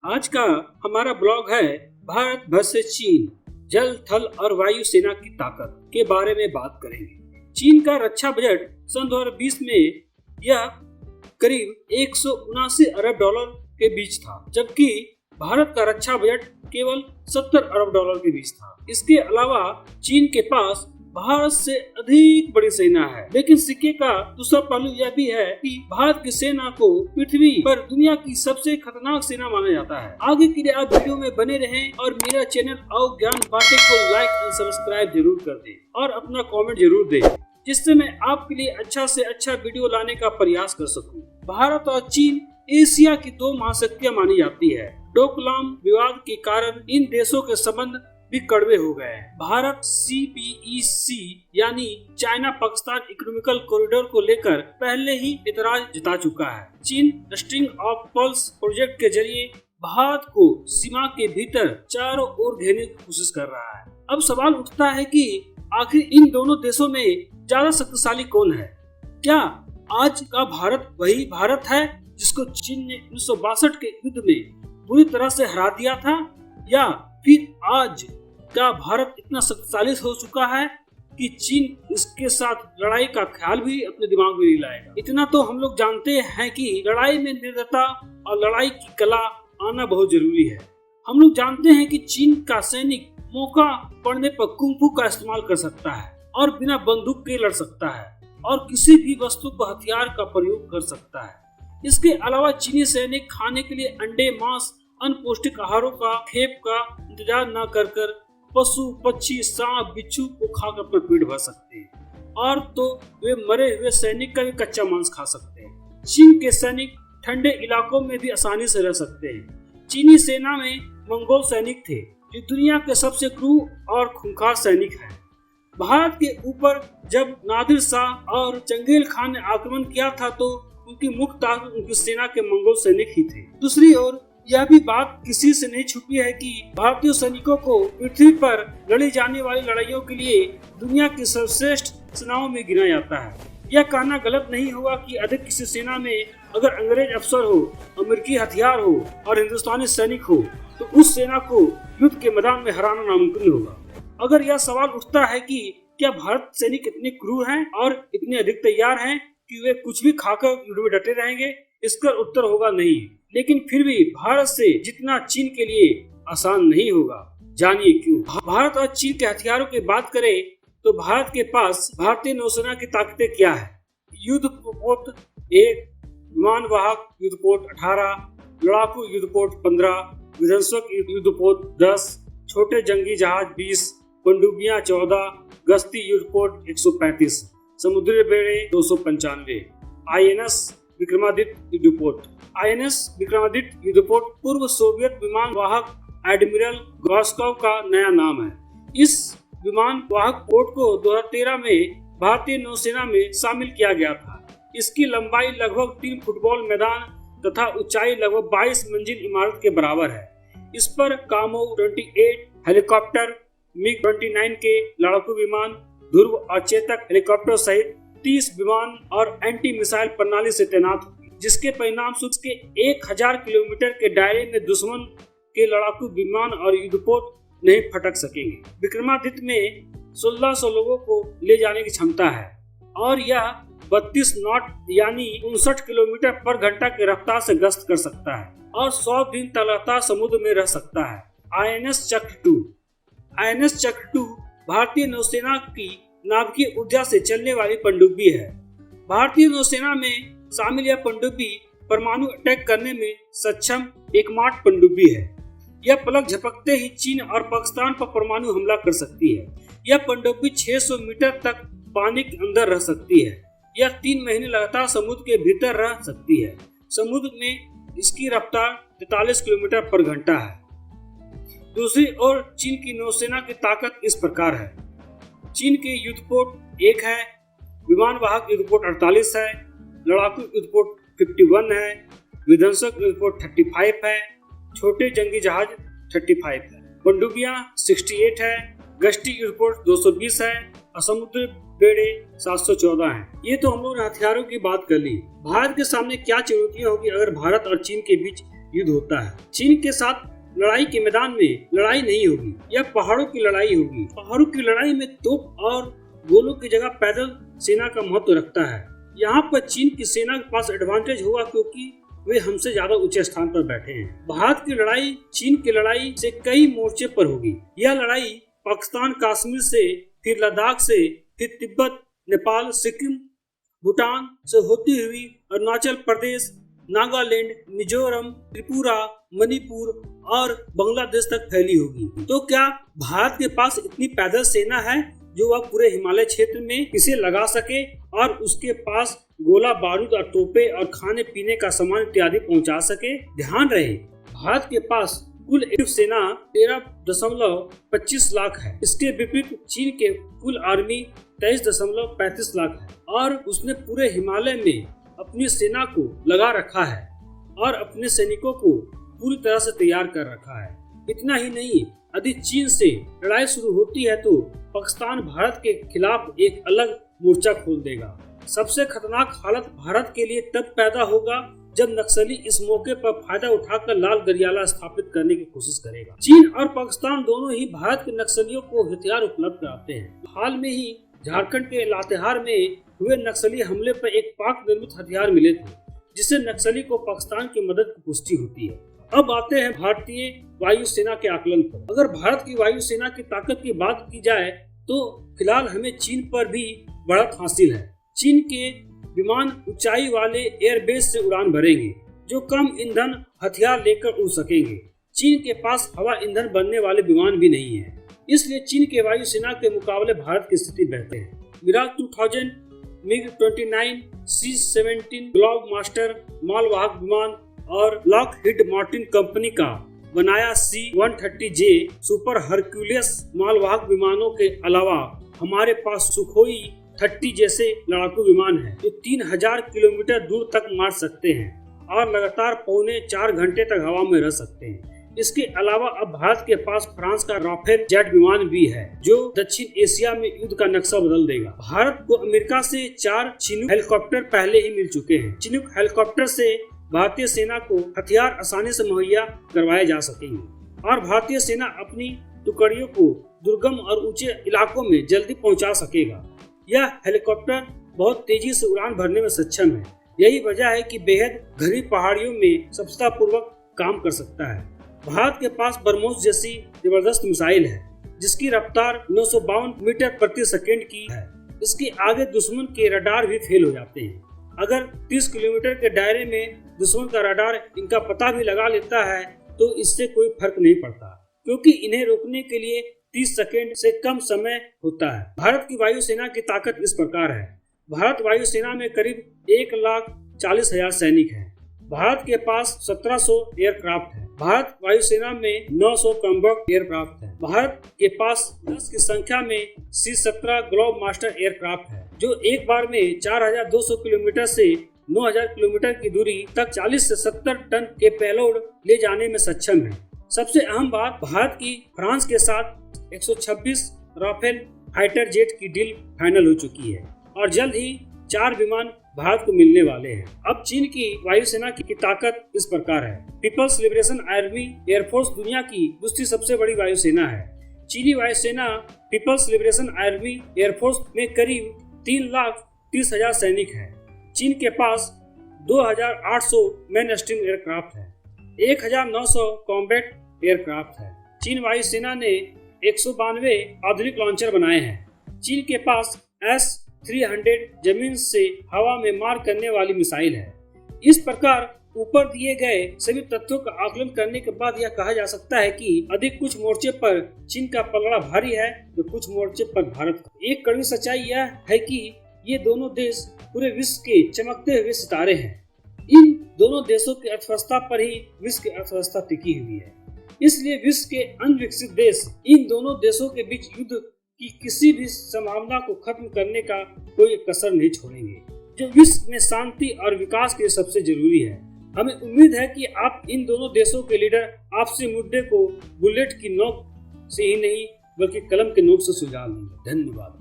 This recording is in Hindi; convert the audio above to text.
आज का हमारा ब्लॉग है भारत वर्सेस चीन, जल थल और वायु सेना की ताकत के बारे में बात करेंगे। चीन का रक्षा बजट सन 2020 में यह करीब 179 अरब डॉलर के बीच था, जबकि भारत का रक्षा बजट केवल 70 अरब डॉलर के बीच था। इसके अलावा चीन के पास भारत से अधिक बड़ी सेना है, लेकिन सिक्के का दूसरा पहलू यह भी है कि भारत की सेना को पृथ्वी पर दुनिया की सबसे खतरनाक सेना माना जाता है। आगे के लिए आप वीडियो में बने रहें और मेरा चैनल और ज्ञान बाटे को लाइक और सब्सक्राइब जरूर कर दें और अपना कमेंट जरूर दें, जिससे मैं आपके लिए अच्छा से अच्छा वीडियो लाने का प्रयास कर सकूं। भारत और चीन एशिया की दो महाशक्तियां मानी जाती है। डोकलाम विवाद के कारण इन देशों के संबंध भी कड़वे हो गए हैं। भारत CPEC यानी चाइना पाकिस्तान इकोनॉमिकल कॉरिडोर को लेकर पहले ही इतराज जता चुका है। चीन स्ट्रिंग ऑफ पर्ल्स प्रोजेक्ट के जरिए भारत को सीमा के भीतर चारों ओर घेरने की कोशिश कर रहा है। अब सवाल उठता है कि आखिर इन दोनों देशों में ज्यादा शक्तिशाली कौन है? क्या आज का भारत वही भारत है जिसको चीन ने 1962 के युद्ध में बुरी तरह से हरा दिया था, या फिर आज का भारत इतना शक्तिशाली हो चुका है कि चीन इसके साथ लड़ाई का ख्याल भी अपने दिमाग में नहीं लाएगा? इतना तो हम लोग जानते हैं कि लड़ाई में निर्दयता और लड़ाई की कला आना बहुत जरूरी है। हम लोग जानते हैं कि चीन का सैनिक मौका पड़ने पर कुंफू का इस्तेमाल कर सकता है और बिना बंदूक के लड़ सकता है और किसी भी वस्तु को हथियार का प्रयोग कर सकता है। इसके अलावा चीनी सैनिक खाने के लिए अंडे, मांस, अन्य पौष्टिक आहारों का खेप का इंतजार न कर पशु, पक्षी, सांप, बिच्छू को खाकर अपना पेट भर सकते हैं, और तो वे मरे हुए सैनिक का भी कच्चा मांस खा सकते हैं। चीन के सैनिक ठंडे इलाकों में भी आसानी से रह सकते हैं। चीनी सेना में मंगोल सैनिक थे, जो दुनिया के सबसे क्रूर और खूंखार सैनिक हैं। भारत के ऊपर जब नादिर शाह और चंगेज खान ने आक्रमण किया था तो उनकी मुख्य ताकत उनकी सेना के मंगोल सैनिक ही थे। दूसरी ओर यह भी बात किसी से नहीं छुपी है कि भारतीय सैनिकों को पृथ्वी पर लड़ी जाने वाली लड़ाइयों के लिए दुनिया की सर्वश्रेष्ठ सेनाओं में गिना जाता है। यह कहना गलत नहीं होगा कि अधिक किसी सेना में अगर अंग्रेज अफसर हो, अमेरिकी हथियार हो और हिंदुस्तानी सैनिक हो, तो उस सेना को युद्ध के मैदान में हराना नामुमकिन होगा। अगर यह सवाल उठता है कि क्या भारत सैनिक इतने क्रूर हैं और इतने अधिक तैयार हैं कि वे कुछ भी खाकर युद्ध में डटे रहेंगे, इसका उत्तर होगा नहीं। लेकिन फिर भी भारत से जितना चीन के लिए आसान नहीं होगा। जानिए क्यों। भारत और चीन के हथियारों की बात करें तो भारत के पास भारतीय नौसेना की ताकतें क्या है? युद्धपोत 1, विमान वाहक युद्धपोत 18, लड़ाकू युद्धपोत 15, विध्वंसक युद्धपोत 10, छोटे जंगी जहाज 20, पनडुब्बियां 14, गश्ती युद्धपोत 135, समुद्री बेड़े 295, INS विक्रमादित्य युद्धपोत। INS विक्रमादित्य युद्धपोत पूर्व सोवियत विमान वाहक एडमिरल गॉर्स्कॉव का नया नाम है। इस विमान वाहक पोत को 2013 में भारतीय नौसेना में शामिल किया गया था। इसकी लंबाई लगभग 3 फुटबॉल मैदान तथा ऊंचाई लगभग 22 मंजिल इमारत के बराबर है। इस पर कामो 28 हेलीकॉप्टर, MiG-29 के लड़ाकू विमान, ध्रुव और चेतक हेलीकॉप्टर सहित 30 विमान और एंटी मिसाइल प्रणाली से तैनात होगी, जिसके परिणाम स्वरूप के 1000 किलोमीटर के दायरे में दुश्मन के लड़ाकू विमान और युद्धपोत नहीं फटक सकेंगे। विक्रमादित्य में 1600 लोगों को ले जाने की क्षमता है और यह 32 नॉट यानी 59 किलोमीटर पर घंटा की रफ्तार से गश्त कर सकता है और 100 दिन तक लगातार समुद्र में रह सकता है। INS चक्र 2 भारतीय नौसेना की नाभिकीय ऊर्जा से चलने वाली पनडुब्बी है। भारतीय नौसेना में शामिल यह पनडुब्बी परमाणु अटैक करने में सक्षम एकमात्र पनडुब्बी है। यह पलक झपकते ही चीन और पाकिस्तान पर परमाणु हमला कर सकती है। यह पनडुब्बी 600 मीटर तक पानी के अंदर रह सकती है। यह 3 महीने लगातार समुद्र के भीतर रह सकती है। समुद्र में इसकी रफ्तार 43 किलोमीटर पर घंटा है। दूसरी ओर चीन की नौसेना की ताकत इस प्रकार है। चीन के युद्धपोत 1 है, विमान वाहक युद्धपोत 48 है, लड़ाकू युद्धपोत 51 है, विध्वंसक युद्धपोत 35 है, छोटे जंगी जहाज 35 है, पनडुब्बियां 68 है, गश्ती युद्धपोत 220 है और समुद्री बेड़े 714 हैं। ये तो हम लोग ने हथियारों की बात कर ली। भारत के सामने क्या चुनौतियां होगी अगर भारत और चीन के बीच युद्ध होता है। चीन के साथ लड़ाई के मैदान में लड़ाई नहीं होगी, यह पहाड़ों की लड़ाई होगी। पहाड़ों की लड़ाई में तोप और गोलों की जगह पैदल सेना का महत्व रखता है। यहाँ पर चीन की सेना के पास एडवांटेज होगा क्योंकि वे हमसे ज्यादा ऊंचे स्थान पर बैठे हैं। भारत की लड़ाई चीन की लड़ाई से कई मोर्चे पर होगी। यह लड़ाई पाकिस्तान कश्मीर से, फिर लद्दाख से, फिर तिब्बत, नेपाल, सिक्किम, भूटान से होती हुई अरुणाचल प्रदेश, नागालैंड, मिजोरम, त्रिपुरा, मणिपुर और बांग्लादेश तक फैली होगी। तो क्या भारत के पास इतनी पैदल सेना है जो वह पूरे हिमालय क्षेत्र में इसे लगा सके और उसके पास गोला बारूद और तोपे और खाने पीने का सामान इत्यादि पहुंचा सके? ध्यान रहे, भारत के पास कुल एक्टिव सेना 13.25 लाख है। इसके विपरीत चीन के कुल आर्मी 23.35 लाख है और उसने पूरे हिमालय में अपनी सेना को लगा रखा है और अपने सैनिकों को पूरी तरह से तैयार कर रखा है। इतना ही नहीं, यदि चीन से लड़ाई शुरू होती है तो पाकिस्तान भारत के खिलाफ एक अलग मोर्चा खोल देगा। सबसे खतरनाक हालत भारत के लिए तब पैदा होगा जब नक्सली इस मौके पर फायदा उठाकर लाल गरियाला स्थापित करने की कोशिश करेगा। चीन और पाकिस्तान दोनों ही भारत के नक्सलियों को हथियार उपलब्ध कराते हैं। हाल में ही झारखंड के लातेहार में हुए नक्सली हमले पर एक पाक निर्मित हथियार मिले थे, जिससे नक्सली को पाकिस्तान की मदद की पुष्टि होती है। अब आते हैं भारतीय वायुसेना के आकलन पर। अगर भारत की वायुसेना की ताकत की बात की जाए तो फिलहाल हमें चीन पर भी बढ़त हासिल है। चीन के विमान ऊंचाई वाले एयरबेस से उड़ान भरेंगे जो कम ईंधन हथियार लेकर उड़ सकेंगे। चीन के पास हवा ईंधन बनने वाले विमान भी नहीं है, इसलिए चीन के वायुसेना के मुकाबले भारत की स्थिति बेहतर है। Miraj 2000, MiG-29, C-17 globe master मालवाहक विमान और लॉकहीड मार्टिन कंपनी का बनाया C-130J सुपर हरक्यूलियस मालवाहक विमानों के अलावा हमारे पास सुखोई 30 जैसे लड़ाकू विमान हैं जो 3000 किलोमीटर दूर तक मार सकते हैं और लगातार 3.25 घंटे तक हवा में रह सकते हैं। इसके अलावा अब भारत के पास फ्रांस का राफेल जेट विमान भी है जो दक्षिण एशिया में युद्ध का नक्शा बदल देगा। भारत को अमेरिका से 4 चिनूक हेलीकॉप्टर पहले ही मिल चुके हैं। चिनूक हेलीकॉप्टर से भारतीय सेना को हथियार आसानी से मुहैया करवाए जा सकेंगे और भारतीय सेना अपनी टुकड़ियों को दुर्गम और ऊंचे इलाकों में जल्दी पहुंचा सकेगा। यह हेलीकॉप्टर बहुत तेजी से उड़ान भरने में सक्षम है। यही वजह है कि बेहद घनी पहाड़ियों में सफलतापूर्वक काम कर सकता है। भारत के पास ब्रह्मोस जैसी जबरदस्त मिसाइल है जिसकी रफ्तार 952 मीटर प्रति सेकंड की है। इसके आगे दुश्मन के रडार भी फेल हो जाते हैं। अगर 30 किलोमीटर के दायरे में दुश्मन का रडार इनका पता भी लगा लेता है तो इससे कोई फर्क नहीं पड़ता क्योंकि इन्हें रोकने के लिए 30 सेकंड से कम समय होता है। भारत की वायुसेना की ताकत इस प्रकार है। भारत वायुसेना में करीब 1,40,000 सैनिक हैं। भारत के पास 1700 एयरक्राफ्ट है। भारत वायुसेना में 900 कॉम्बैट एयरक्राफ्ट है। भारत के पास 10 की संख्या में C-17 ग्लोब मास्टर एयरक्राफ्ट है जो एक बार में 4200 किलोमीटर से 9000 किलोमीटर की दूरी तक 40 से 70 टन के पेलोड ले जाने में सक्षम है। सबसे अहम बात, भारत की फ्रांस के साथ 126 राफेल फाइटर जेट की डील फाइनल हो चुकी है और जल्द ही 4 विमान भारत को मिलने वाले हैं। अब चीन की वायुसेना की ताकत इस प्रकार है। पीपल्स लिबरेशन आर्मी एयरफोर्स दुनिया की दूसरी सबसे बड़ी वायुसेना है। चीनी वायुसेना पीपल्स लिबरेशन आर्मी एयरफोर्स में करीब 3,30,000 सैनिक हैं। चीन के पास 2,800 मेन स्ट्रीम एयरक्राफ्ट है, 1,900 कॉम्बैट एयरक्राफ्ट है। चीन वायुसेना ने 192 आधुनिक लॉन्चर बनाए हैं। चीन के पास S-300 जमीन से हवा में मार करने वाली मिसाइल है। इस प्रकार ऊपर दिए गए सभी तथ्यों का आकलन करने के बाद यह कहा जा सकता है कि अधिक कुछ मोर्चे पर चीन का पलड़ा भारी है तो कुछ मोर्चे पर भारत का। एक कड़वी सच्चाई यह है कि ये दोनों देश पूरे विश्व के चमकते हुए सितारे हैं। इन दोनों देशों की अर्थव्यवस्था पर ही विश्व की अर्थव्यवस्था टिकी हुई है। इसलिए विश्व के अन्य विकसित देश इन दोनों देशों के बीच युद्ध की किसी भी संभावना को खत्म करने का कोई कसर नहीं छोड़ेंगे, जो विश्व में शांति और विकास के लिए सबसे जरूरी है। हमें उम्मीद है कि आप इन दोनों देशों के लीडर आपसी मुद्दे को बुलेट की नोक से ही नहीं बल्कि कलम के नोक से सुलझा लेंगे। धन्यवाद।